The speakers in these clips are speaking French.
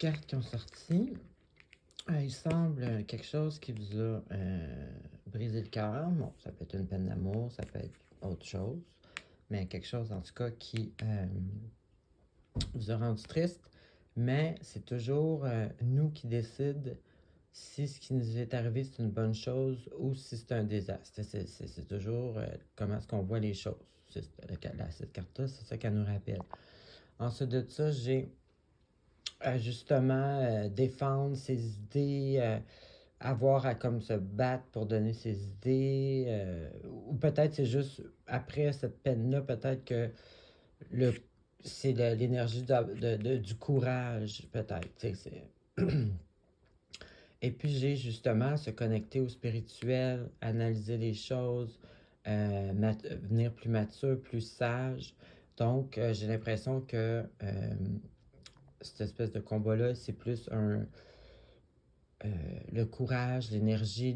cartes qui ont sorti. Il semble quelque chose qui vous a brisé le cœur. Bon, ça peut être une peine d'amour, ça peut être autre chose. Mais quelque chose, en tout cas, qui vous a rendu triste. Mais c'est toujours nous qui décident si ce qui nous est arrivé, c'est une bonne chose ou si c'est un désastre. C'est toujours comment est-ce qu'on voit les choses. Cette carte-là, c'est ça qu'elle nous rappelle. Ensuite de ça, j'ai justement défendre ses idées, avoir à comme se battre pour donner ses idées, ou peut-être c'est juste après cette peine-là, peut-être que le c'est l'énergie du courage, peut-être. Et puis j'ai justement se connecter au spirituel, analyser les choses, devenir plus mature, plus sage. Donc, j'ai l'impression que cette espèce de combat-là, c'est plus le courage, l'énergie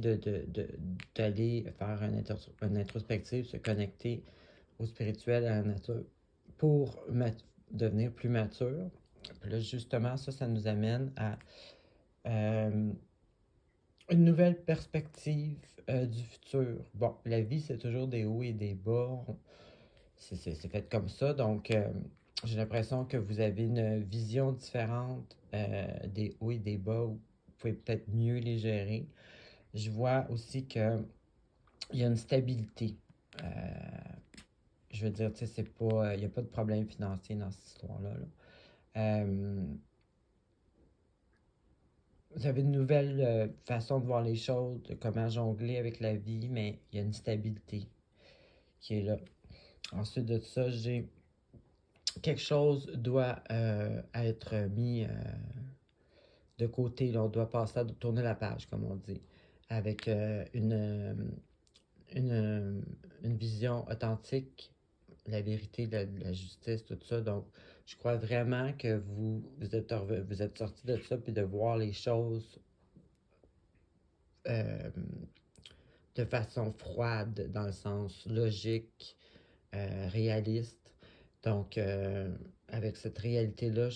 d'aller faire une introspective, se connecter au spirituel, à la nature, pour devenir plus mature. Puis là, justement, ça nous amène à une nouvelle perspective du futur. Bon, la vie, c'est toujours des hauts et des bas. C'est fait comme ça. Donc, j'ai l'impression que vous avez une vision différente des hauts et des bas. Vous pouvez peut-être mieux les gérer. Je vois aussi qu'il y a une stabilité. Je veux dire, tu sais, c'est pas, il n'y a pas de problème financier dans cette histoire-là. Vous avez une nouvelle façon de voir les choses, de comment jongler avec la vie, mais il y a une stabilité qui est là. Ensuite de ça, j'ai quelque chose doit être mis de côté. Là, on doit passer à tourner la page, comme on dit, avec une vision authentique, la vérité, la justice, tout ça. Donc, je crois vraiment que vous êtes sortis de ça, puis de voir les choses de façon froide, dans le sens logique, réaliste. Donc, avec cette réalité-là,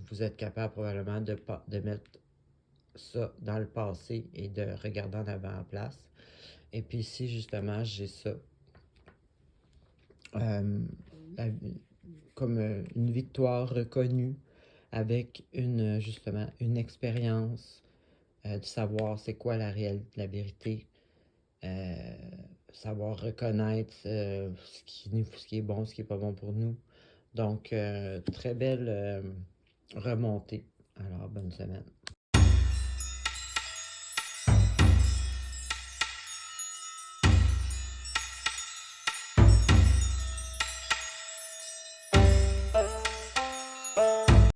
vous êtes capable probablement de mettre ça dans le passé et de regarder en avant en place. Et puis ici, justement, j'ai ça. La- comme une victoire reconnue avec justement une expérience de savoir c'est quoi la réalité, la vérité, savoir reconnaître ce qui est bon, ce qui est pas bon pour nous. Donc, très belle remontée. Alors, bonne semaine.